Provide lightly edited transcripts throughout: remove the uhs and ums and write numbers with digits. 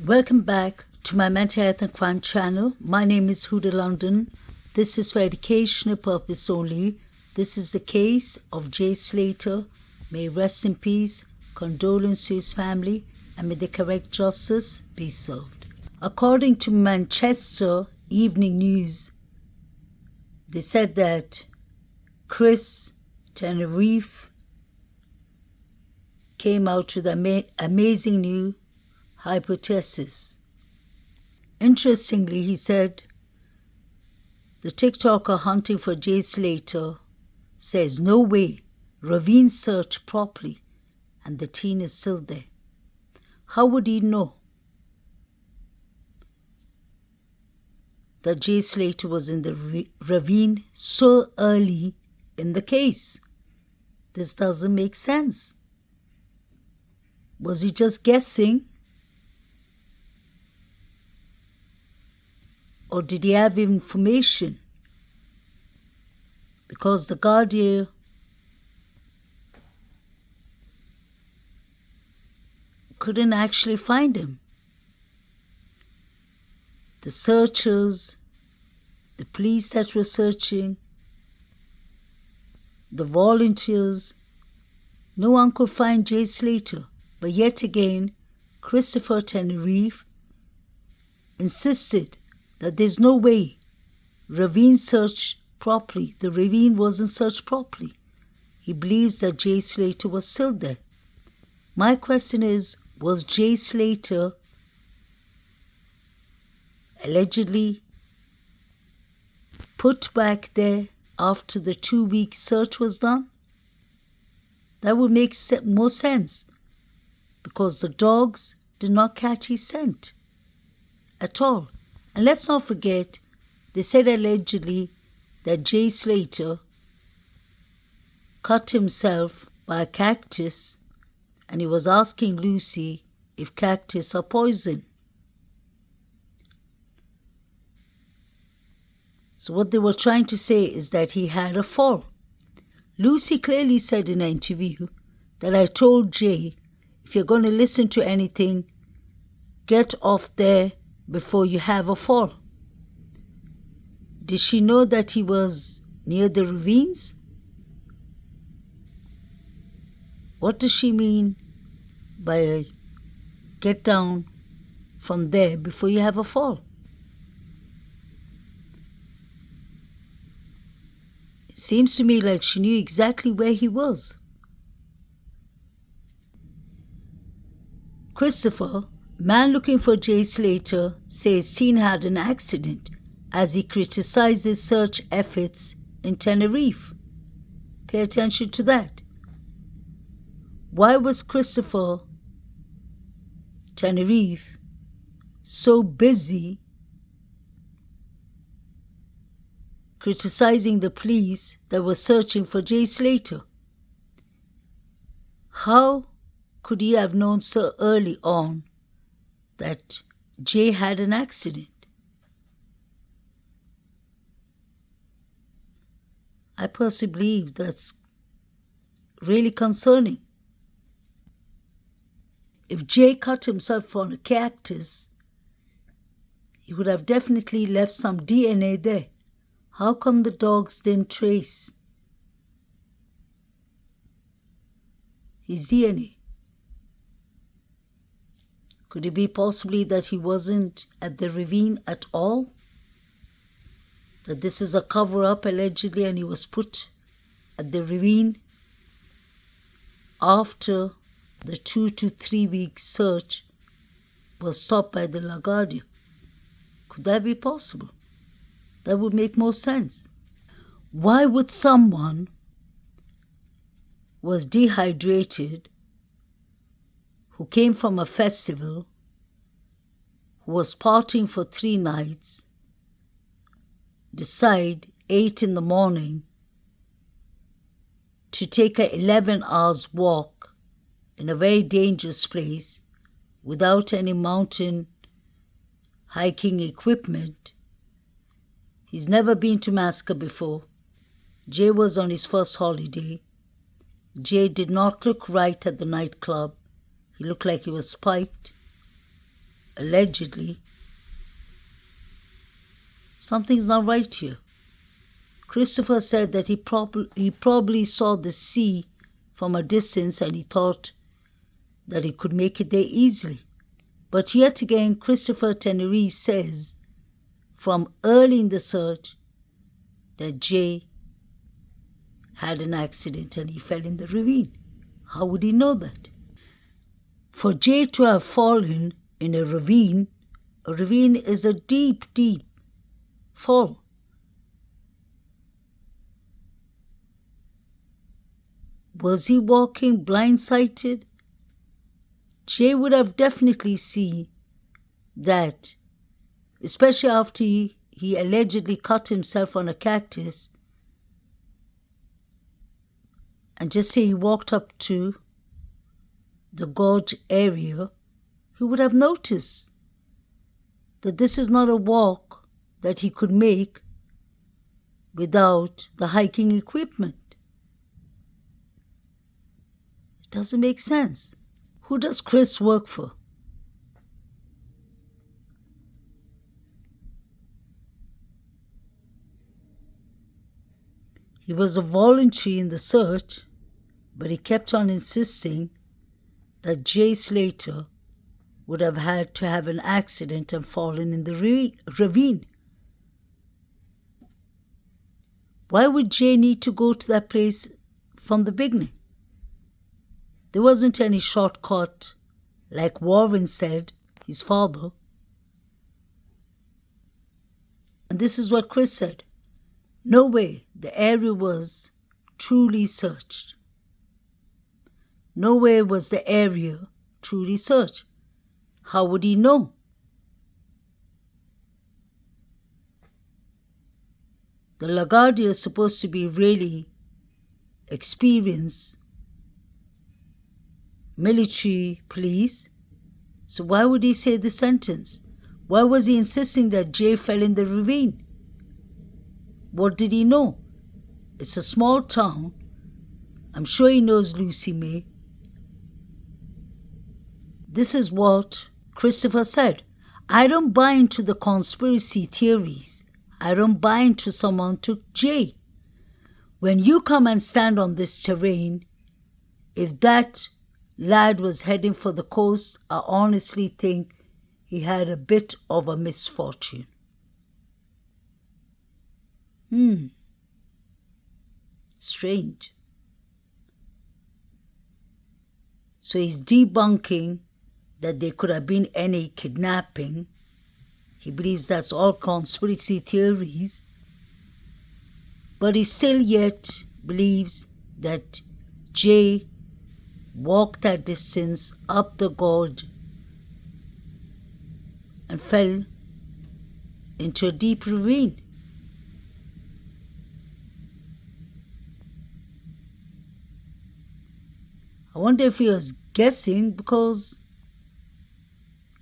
Welcome back to my mental health and crime channel. My name is Huda London. This is for educational purpose only. This is the case of Jay Slater. May he rest in peace. Condolence to his family, and may the correct justice be served. According to Manchester Evening News, they said that Chris Tenerife came out with an amazing new hypothesis. Interestingly, he said, the TikToker hunting for Jay Slater says no way, ravine searched properly and the teen is still there. How would he know that Jay Slater was in the ravine so early in the case? This doesn't make sense. Was he just guessing? Or did he have information? Because the Guardian couldn't actually find him. The searchers, the police that were searching, the volunteers, no one could find Jay Slater. But yet again, Christopher Tenerife insisted that there's no way ravine searched properly. The ravine wasn't searched properly. He believes that Jay Slater was still there. My question is, was Jay Slater allegedly put back there after the 2-week search was done? That would make more sense, because the dogs did not catch his scent at all. And let's not forget, they said allegedly that Jay Slater cut himself by a cactus, and he was asking Lucy if cactus are poison. So what they were trying to say is that he had a fall. Lucy clearly said in an interview that I told Jay, if you're going to listen to anything, get off there before you have a fall. Did she know that he was near the ravines? What does she mean by get down from there before you have a fall? It seems to me like she knew exactly where he was. Christopher, man looking for Jay Slater, says teen had an accident as he criticizes search efforts in Tenerife. Pay attention to that. Why was Christopher Tenerife so busy criticizing the police that were searching for Jay Slater? How could he have known so early on that Jay had an accident? I personally believe that's really concerning. If Jay cut himself on a cactus, he would have definitely left some DNA there. How come the dogs didn't trace his DNA? Could it be possibly that he wasn't at the ravine at all? That this is a cover-up allegedly, and he was put at the ravine after the 2 to 3 week search was stopped by the LaGuardia? Could that be possible? That would make more sense. Why would someone who was dehydrated, who came from a festival, who was partying for 3 nights, decide 8 in the morning to take a 11 hours walk in a very dangerous place without any mountain hiking equipment? He's never been to Masca before. Jay was on his first holiday. Jay did not look right at the nightclub. He looked like he was spiked. allegedly, something's not right here. Christopher said that he probably saw the sea from a distance and he thought that he could make it there easily. But yet again, Christopher Tenerife says from early in the search that Jay had an accident and he fell in the ravine. How would he know that? For Jay to have fallen in a ravine is a deep, deep fall. Was he walking blindsided? Jay would have definitely seen that, especially after he allegedly cut himself on a cactus, and just say he walked up to the gorge area, he would have noticed that this is not a walk that he could make without the hiking equipment. It doesn't make sense. Who does Chris work for? He was a volunteer in the search, but he kept on insisting that Jay Slater would have had to have an accident and fallen in the ravine. Why would Jay need to go to that place from the beginning? There wasn't any shortcut, like Warren said, his father. And this is what Chris said. No way the area was truly searched. Nowhere was the area truly searched. How would he know? The LaGuardia is supposed to be really experienced military police. So why would he say the sentence? Why was he insisting that Jay fell in the ravine? What did he know? It's a small town. I'm sure he knows Lucy May. This is what Christopher said. I don't buy into the conspiracy theories. I don't buy into someone took Jay. When you come and stand on this terrain, if that lad was heading for the coast, I honestly think he had a bit of a misfortune. Strange. So he's debunking that there could have been any kidnapping. He believes that's all conspiracy theories. But he still yet believes that Jay walked that distance up the gorge and fell into a deep ravine. I wonder if he was guessing because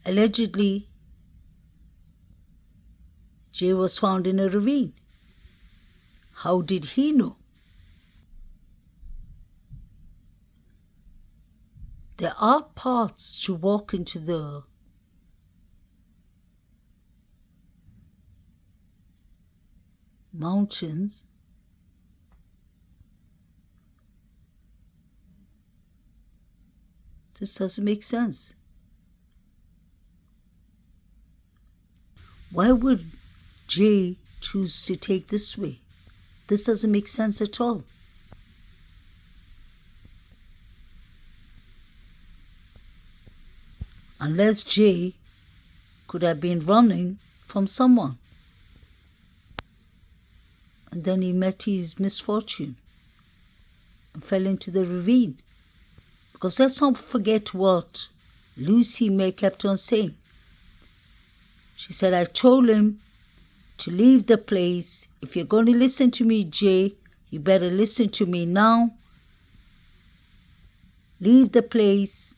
allegedly Jay was found in a ravine. How did he know? There are paths to walk into the mountains. This doesn't make sense. Why would Jay choose to take this way? This doesn't make sense at all. Unless Jay could have been running from someone. And then he met his misfortune and fell into the ravine. Because let's not forget what Lucy May kept on saying. She said, I told him to leave the place. If you're going to listen to me, Jay, you better listen to me now. Leave the place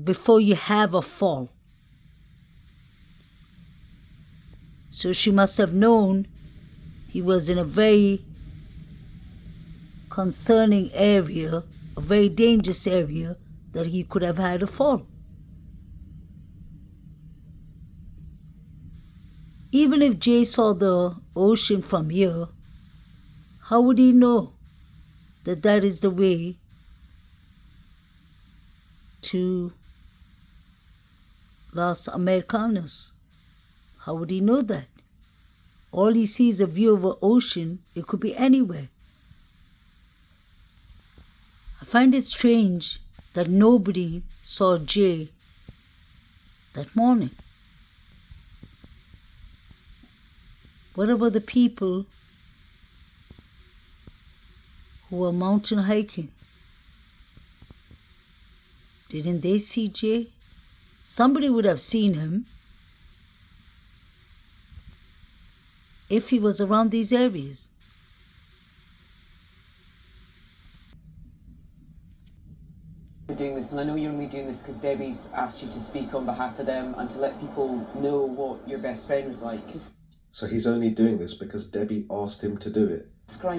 before you have a fall. So she must have known he was in a very concerning area, a very dangerous area, that he could have had a fall. Even if Jay saw the ocean from here, how would he know that that is the way to Las Americanas? How would he know that? All he sees is a view of an ocean. It could be anywhere. I find it strange that nobody saw Jay that morning. What about the people who were mountain hiking? Didn't they see Jay? Somebody would have seen him if he was around these areas. For doing this, and I know you're only doing this because Debbie's asked you to speak on behalf of them and to let people know what your best friend was like. So he's only doing this because Debbie asked him to do it. Describe